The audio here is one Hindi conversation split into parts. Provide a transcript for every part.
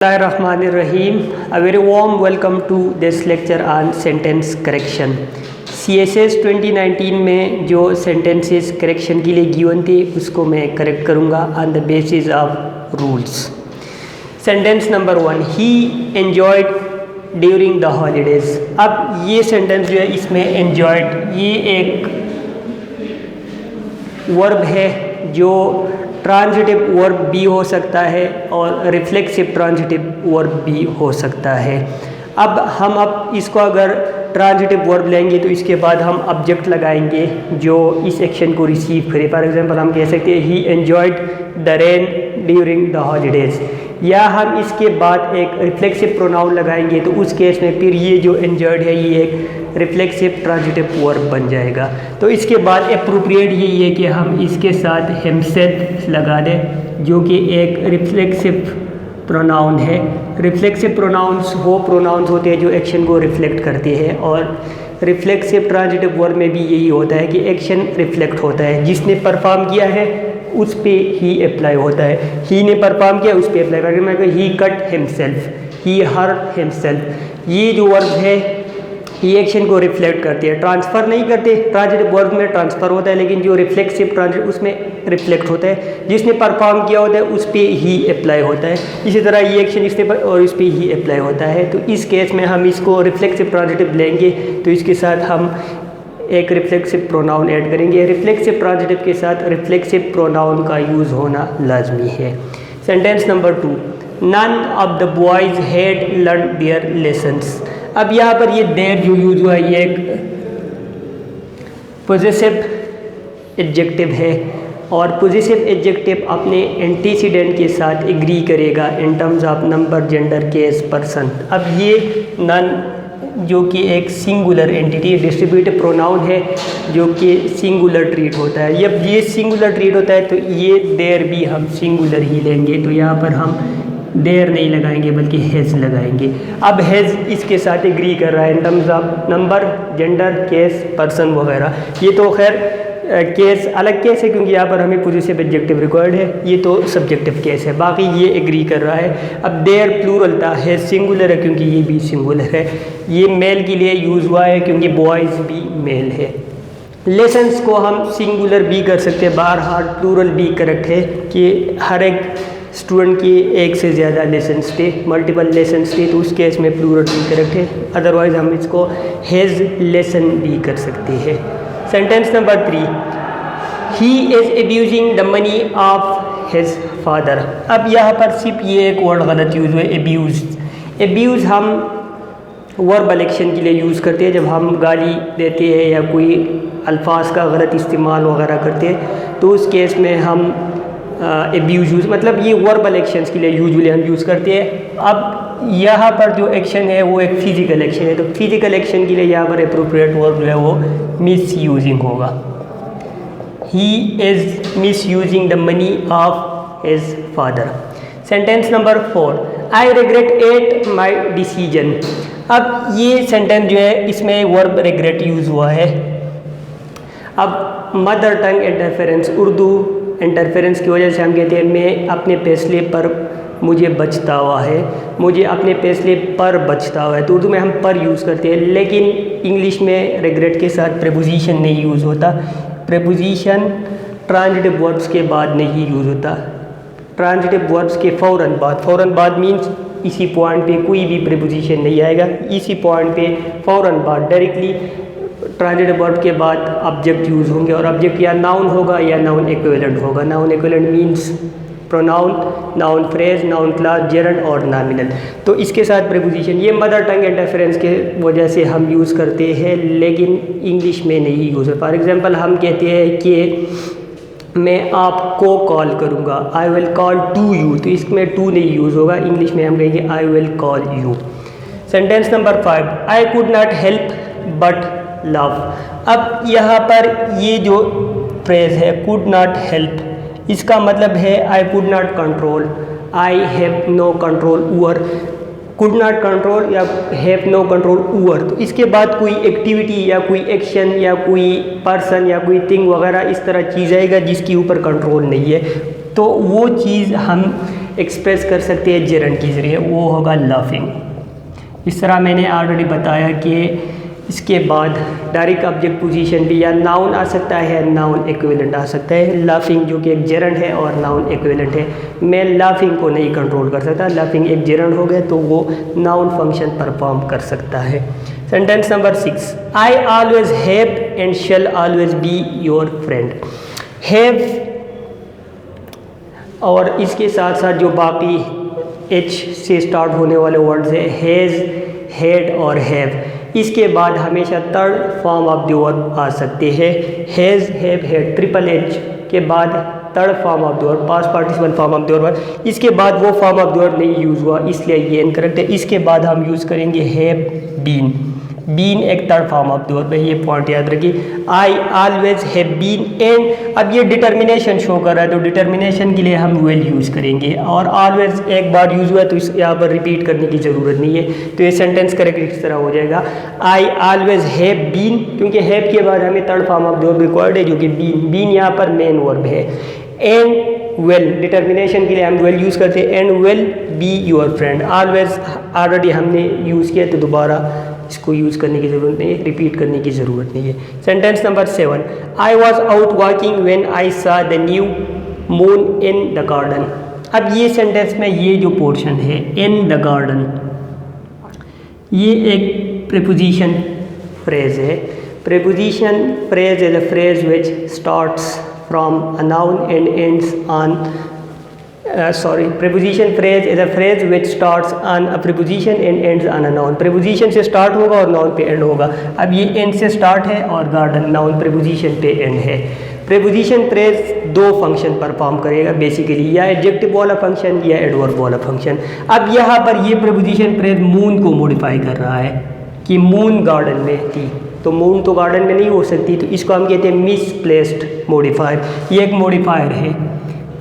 Bismillahirrahmanirrahim. A very warm welcome to this lecture on sentence correction. CSS 2019 में जो sentences correction के लिए गिवन थे उसको मैं करेक्ट करूँगा on the basis of rules. Sentence number 1, he enjoyed during the holidays. अब ये sentence जो है इसमें enjoyed ये एक वर्ब है जो ट्रांजिटिव वर्ब भी हो सकता है और रिफ्लेक्सिव ट्रांजिटिव वर्ब भी हो सकता है। अब इसको अगर ट्रांजिटिव वर्ब लेंगे तो इसके बाद हम ऑब्जेक्ट लगाएंगे जो इस एक्शन को रिसीव करे। फॉर एग्जांपल हम कह सकते हैं he enjoyed the rain during the holidays, या हम इसके बाद एक रिफ्लेक्सिव प्रोनाउन लगाएंगे तो उस केस में फिर ये जो एन्जॉयड है ये एक रिफ्लेक्सिव ट्रांजिटिव वर्ब बन जाएगा। तो इसके बाद अप्रोप्रिएट यही है कि हम इसके साथ हिमसेल्फ लगा दें जो कि एक रिफ्लेक्सिव प्रोनाउन है। रिफ्लेक्सिव प्रोनाउंस वो प्रोनाउंस होते हैं जो एक्शन को रिफ्लेक्ट करते हैं, और रिफ्लेक्सिव ट्रांजिटिव वर्ब में भी यही होता है कि एक्शन रिफ्लेक्ट होता है, जिसने परफॉर्म किया है उस पे ही अप्लाई होता है। ही ने परफॉर्म किया उस पे अप्लाई करके मैं ही कट हिमसेल्फ, ही हर्ट हिमसेल्फ, ये जो वर्ब है ये एक्शन को रिफ्लेक्ट करती है, ट्रांसफ़र नहीं करते। ट्रांजिटिव वर्ब में ट्रांसफ़र होता है लेकिन जो रिफ्लेक्सिव ट्रांजिटिव उसमें रिफ्लेक्ट होता है, जिसने परफॉर्म किया होता है उस पर ही अप्लाई होता है। इसी तरह ये एक्शन इसने पर और इस पर ही अप्लाई होता है। तो इस केस में हम इसको रिफ्लेक्सिव ट्रांजिटिव लेंगे तो इसके साथ हम एक रिफ्लेक्सिव प्रोनाउन ऐड करेंगे। रिफ्लेक्सिव ट्रांजिटिव के साथ रिफ्लेक्सिव प्रोनाउन का यूज़ होना लाजमी है। Sentence number 2, none of the boys had learn their lessons. अब यहाँ पर ये देयर जो यूज़ हुआ ये एक पोजेसिव एडजेक्टिव है, और पोजेसिव एडजेक्टिव अपने एंटीसीडेंट के साथ एग्री करेगा in terms of number, gender, case, person. अब ये नन जो कि एक सिंगुलर एंटिटी डिस्ट्रीब्यूटिव प्रोनाउन है जो कि सिंगुलर ट्रीट होता है। जब ये सिंगुलर ट्रीट होता है तो ये देयर भी हम सिंगुलर ही लेंगे, तो यहाँ पर हम देयर नहीं लगाएंगे बल्कि हैज़ लगाएंगे। अब हैज़ इसके साथ एग्री कर रहा है in terms of number, gender, case, person वगैरह। ये तो खैर केस अलग केस है क्योंकि यहाँ पर हमें पोजेसिव एडजेक्टिव रिक्वायर्ड है, ये तो सब्जेक्टिव केस है। बाकी ये एग्री कर रहा है। अब देयर प्लूरल था, है सिंगुलर है क्योंकि ये भी सिंगुलर है। ये मेल के लिए यूज़ हुआ है क्योंकि बॉयज़ भी मेल है। लेसन्स को हम सिंगुलर भी कर सकते हैं, बाहर प्लूरल भी करेक्ट है कि हर एक स्टूडेंट की एक से ज़्यादा लेसन्स थे, मल्टीपल लेसन्स थे, तो उस केस में प्लूरल भी करेक्ट है। अदरवाइज़ हम इसको हैज़ लेसन भी कर सकते हैं। Sentence number 3, he is abusing the money of his father. अब यहाँ पर सिर्फ ये एक वर्ड गलत यूज़ हुआ, एब्यूज। एब्यूज़ हम वर्बल एक्शन के लिए यूज़ करते हैं, जब हम गाली देते हैं या कोई अल्फाज का गलत इस्तेमाल वगैरह करते हैं तो उस केस में हम एब्यूज़ यूज़, मतलब ये वर्बल एक्शंस के लिए यूजुअली हम यूज़ करते हैं। अब यहाँ पर जो एक्शन है वो एक फ़िज़िकल एक्शन है, तो फिज़िकल एक्शन के लिए यहाँ पर अप्रोप्रिएट वर्ब जो है वो मिस यूजिंग होगा। He is miss using the money of his father. Sentence number 4, I regret at my decision. अब ये सेंटेंस जो है इसमें वर्ब रिग्रेट यूज़ हुआ है। अब mother tongue interference, Urdu interference की वजह से हम कहते हैं मैं अपने फैसले पर मुझे बचतावा है, मुझे अपने फैसले पर बचतावा है। तो उर्दू में हम पर यूज़ करते हैं, लेकिन इंग्लिश में रिग्रेट के साथ प्रेपोजिशन नहीं यूज़ होता। प्रेपोजिशन ट्रांजिटिव वर्ब्स के बाद नहीं यूज़ होता, ट्रांजिटिव वर्ब्स के फ़ौरन बाद मीन्स इसी पॉइंट पे कोई भी प्रेपोजिशन नहीं आएगा, इसी पॉइंट पे फ़ौरन बाद डायरेक्टली ट्रांजिटिव वर्ब के बाद ऑब्जेक्ट यूज़ होंगे, और ऑब्जेक्ट या नाउन होगा या नाउन इक्विवेलेंट होगा। Noun equivalent means pronoun, noun phrase, noun class, gerund और नॉमिनल। तो इसके साथ प्रीपोजिशन ये मदर टंग इंटरफेरेंस के वजह से हम यूज़ करते हैं, लेकिन इंग्लिश में नहीं यूज़ है। फॉर एग्जांपल हम कहते हैं कि मैं आपको कॉल करूँगा, I will call to you, तो इसमें टू नहीं यूज़ होगा। इंग्लिश में हम कहेंगे आई will call you. Sentence number 5, I could not help but love. अब यहाँ पर ये जो फ्रेज है कुड नॉट हेल्प, इसका मतलब है I could not control, I have no control over. Could not control या हैव नो कंट्रोल ओवर, तो इसके बाद कोई एक्टिविटी या कोई एक्शन या कोई पर्सन या कोई थिंग वगैरह इस तरह चीज़ आएगा जिसके ऊपर कंट्रोल नहीं है, तो वो चीज़ हम एक्सप्रेस कर सकते हैं जेरंड के ज़रिए, वो होगा लाफिंग। इस तरह मैंने ऑलरेडी बताया कि इसके बाद डायरेक्ट ऑब्जेक्ट पोजीशन भी या नाउन आ सकता है, नाउन इक्विवेलेंट आ सकता है। लाफिंग जो कि एक जेरंड है और नाउन इक्विवेलेंट है, मैं लाफिंग को नहीं कंट्रोल कर सकता। लाफिंग एक जेरंड हो गया तो वो नाउन फंक्शन परफॉर्म कर सकता है। Sentence number 6, I always have and shall always be your friend. Have और इसके साथ साथ जो बाकी एच से स्टार्ट होने वाले वर्ड्स है, हैज़, हैड और हैव, इसके बाद हमेशा third form of the verb आ सकते हैं। Has, have, had, triple H के बाद third form of the verb, past participle form of the verb. इसके बाद वो फॉर्म ऑफ द वर्ब नहीं यूज़ हुआ, इसलिए ये इनकरेक्ट है। इसके बाद हम यूज़ करेंगे हैव बीन। बीन एक third form of the verb है, ये पॉइंट याद रखिए। I always have been and अब ये डिटर्मिनेशन शो कर रहा है तो डिटर्मिनेशन के लिए हम विल यूज़ करेंगे, और ऑलवेज एक बार यूज़ हुआ तो इस यहाँ पर रिपीट करने की ज़रूरत नहीं है, तो ये सेंटेंस करेक्ट इस तरह हो जाएगा, आई ऑलवेज हैव बीन, क्योंकि हैव के बाद हमें third form of the verb required है जो कि बीन। बीन यहाँ पर मेन वर्ब है। एंड विल, डिटर्मिनेशन के लिए हम विल यूज़ करते हैं, and will be your friend. Always already हमने यूज़ किया तो दोबारा इसको यूज़ करने की ज़रूरत नहीं है, रिपीट करने की ज़रूरत नहीं है। Sentence number 7, I was out walking when I saw the new moon in the garden. अब ये सेंटेंस में ये जो पोर्शन है इन द गार्डन, ये एक प्रीपोजिशन फ्रेज है। Preposition phrase is a phrase which starts from a noun and ends on preposition phrase is a phrase which starts on a preposition and ends on a noun। preposition से start होगा और noun पे end होगा। अब ये end से start है और garden noun preposition पे end है। preposition phrase दो फंक्शन परफॉर्म करेगा बेसिकली, या एडजेक्टिव वाला फंक्शन या एडवर्ब वाला फंक्शन। अब यहाँ पर ये preposition phrase मून को मॉडिफाई कर रहा है कि मून गार्डन में थी, तो मून तो गार्डन में नहीं हो सकती, तो इसको हम कहते हैं मिसप्लेस्ड मॉडिफायर। ये एक मॉडिफायर है,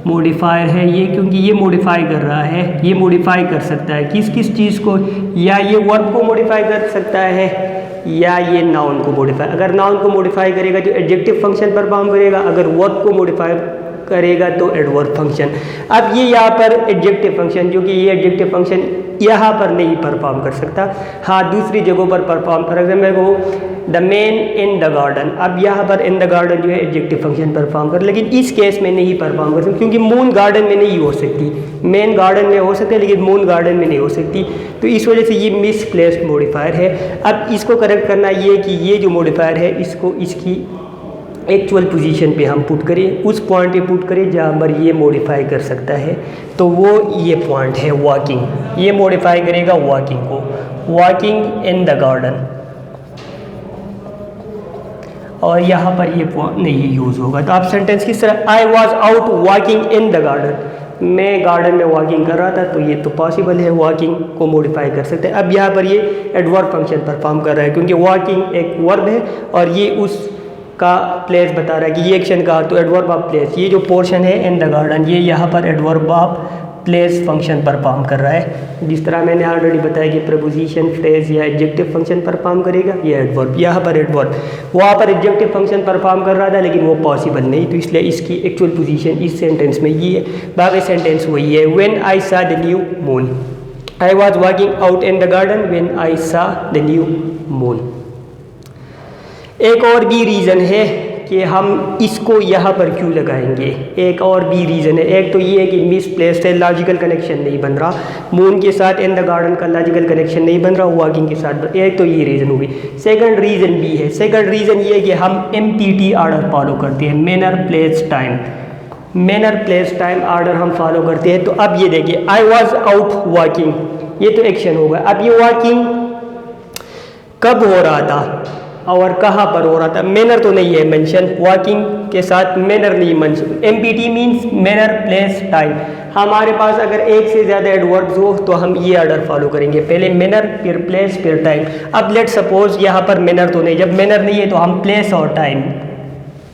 मॉडिफायर है ये, क्योंकि ये मॉडिफाई कर रहा है, ये मॉडिफाई कर सकता है किस किस चीज़ को, या ये वर्ब को मॉडिफाई कर सकता है या ये नाउन को मॉडिफाई। अगर नाउन को मॉडिफाई करेगा तो एडजेक्टिव फंक्शन परफॉर्म करेगा, अगर वर्ब को मॉडिफाई करेगा तो एडवर्ब फंक्शन। अब ये यहाँ पर एडजेक्टिव फंक्शन, जो कि ये एडजेक्टिव फंक्शन यहाँ पर नहीं परफॉर्म कर सकता, हाँ दूसरी जगहों पर परफॉर्म। फॉर एग्जाम्पल को the man in the garden, अब यहाँ पर इन द गार्डन जो है एडजेक्टिव फंक्शन परफॉर्म कर, लेकिन इस केस में नहीं परफॉर्म कर सकती क्योंकि मून गार्डन में नहीं हो सकती। मैन गार्डन में हो सकते हैं लेकिन मून गार्डन में नहीं हो सकती, तो इस वजह से ये मिसप्लेस्ड मॉडिफायर है। अब इसको करेक्ट करना ये कि ये जो मॉडिफायर है इसको इसकी एक्चुअल पोजीशन पे हम पुट करें, उस पॉइंट पे पुट करें जहाँ पर ये मॉडिफाई कर सकता है, तो वो ये पॉइंट है वॉकिंग। ये मॉडिफाई करेगा वॉकिंग को, वॉकिंग इन द गार्डन, और यहाँ पर ये पॉइंट नहीं यूज़ होगा। तो आप सेंटेंस किस तरह, आई was out walking in the garden, मैं गार्डन में वॉकिंग कर रहा था, तो ये तो पॉसिबल है, वॉकिंग को मॉडिफाई कर सकते हैं। अब यहाँ पर ये एडवर्ब फंक्शन परफॉर्म कर रहा है क्योंकि वॉकिंग एक वर्ब है और ये उस का प्लेस बता रहा है कि ये एक्शन का, तो एडवर्ब ऑफ प्लेस, ये जो पोर्शन है इन द गार्डन, ये यहाँ पर adverb of place function perform कर रहा है। जिस तरह मैंने ऑलरेडी बताया कि प्रीपोजिशन फ्रेज या एडजेक्टिव फंक्शन परफॉर्म करेगा, ये एडवर्ब, यहाँ पर एडवर्ब, वहाँ पर एडजेक्टिव फंक्शन परफॉर्म कर रहा था लेकिन वो पॉसिबल नहीं, तो इसलिए इसकी एक्चुअल पोजीशन इस सेंटेंस में ये है, बाकी सेंटेंस वही है। When I saw the new moon, I was walking out in the garden when I saw the new moon. एक और भी रीज़न है कि हम इसको यहाँ पर क्यों लगाएंगे, एक और भी रीज़न है। एक तो ये है कि मिसप्लेस्ड है, लॉजिकल कनेक्शन नहीं बन रहा, मून के साथ इन द गार्डन का लॉजिकल कनेक्शन नहीं बन रहा, वॉकिंग के साथ, एक तो ये रीज़न होगी। सेकंड रीज़न भी है, सेकंड रीज़न ये है कि हम MPT ऑर्डर फॉलो करते हैं, manner place time, manner place time order हम फॉलो करते हैं। तो अब ये देखिए, आई वॉज आउट वॉकिंग, ये तो एक्शन होगा। अब ये वॉकिंग कब हो रहा था और कहाँ पर हो रहा था, मैनर तो नहीं है मेंशन, वॉकिंग के साथ मैनर नहीं mention. MPT means manner place time. हमारे पास अगर एक से ज़्यादा एडवर्ब्स हो तो हम ये ऑर्डर फॉलो करेंगे, पहले मैनर फिर प्लेस फिर टाइम। अब लेट सपोज यहाँ पर मैनर तो नहीं, जब मैनर नहीं है तो हम प्लेस और टाइम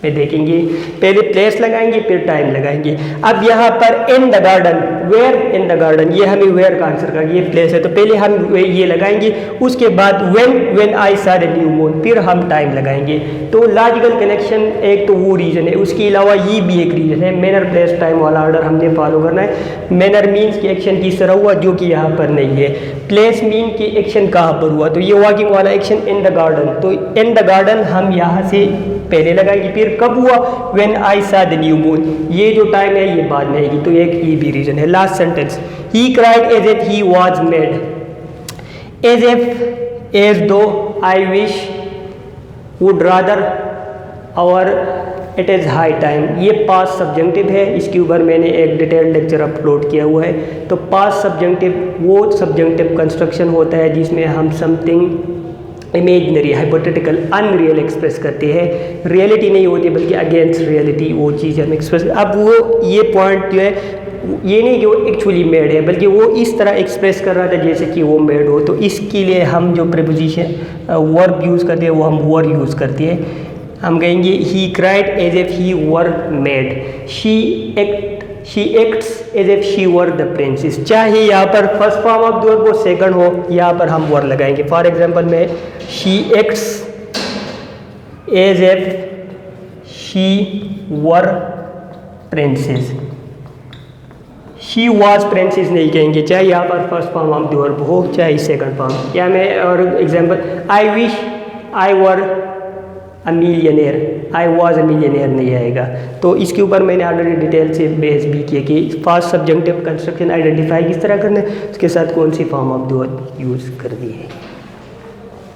पे देखेंगे, पहले प्लेस लगाएंगे फिर टाइम लगाएंगे। अब यहाँ पर in the garden where in the garden, ये हमें वेयर का आंसर करना, ये प्लेस है, तो पहले हम ये लगाएंगे, उसके बाद when I saw the new moon, फिर हम टाइम लगाएंगे। तो लॉजिकल कनेक्शन एक तो वो रीज़न है, उसके अलावा ये भी एक रीज़न है। मैनर प्लेस टाइम वाला ऑर्डर हमने फॉलो करना है। मैनर मीन्स की एक्शन किस तरह हुआ, जो कि यहाँ पर नहीं है। प्लेस मीन की एक्शन कहाँ पर हुआ, तो ये वॉकिंग वाला एक्शन इन द गार्डन, तो इन द गार्डन हम यहाँ से पहले लगाएंगे, फिर कब हुआ, when I saw the new moon, ये जो टाइम है ये बाद में आएगी, तो एक ये भी रीज़न है। Last sentence, he cried as if he was made, as if, as though, I wish, would rather, और इट इज़ हाई टाइम, ये पास्ट सब्जेक्टिव है। इसके ऊपर मैंने एक डिटेल लेक्चर अपलोड किया हुआ है। तो पास्ट सब्जेक्टिव वो सब्जेक्टिव कंस्ट्रक्शन होता है जिसमें हम something imaginary, hypothetical, unreal express करते हैं। रियलिटी नहीं होती बल्कि अगेंस्ट रियलिटी वो चीज़ हम एक्सप्रेस। अब वो ये पॉइंट जो है ये नहीं कि वो एक्चुअली मेड है, बल्कि वो इस तरह एक्सप्रेस कर रहा था जैसे कि वो मेड हो। तो इसके लिए हम जो प्रीपोजिशन वर्ब यूज़ करते हैं वो हम वर यूज़ करते हैं। हम कहेंगे he cried as if he were made, she acts as if she were the princess. चाहे यहाँ पर first form of the verb हो, सेकंड हो, यहाँ पर हम वर लगाएंगे। फॉर एग्जांपल में she acts as if she were princess, she was princess नहीं कहेंगे, चाहे यहाँ पर first form of the verb हो चाहे सेकंड फॉर्म। या मैं और example, I wish I were a millionaire, I was a millionaire नहीं आएगा। तो इसके ऊपर मैंने ऑलरेडी डिटेल से बेस भी किया कि फास्ट सब्जेक्टिव कंस्ट्रक्शन आइडेंटिफाई किस तरह करना है, उसके साथ कौन सी form of the verb use कर दी है।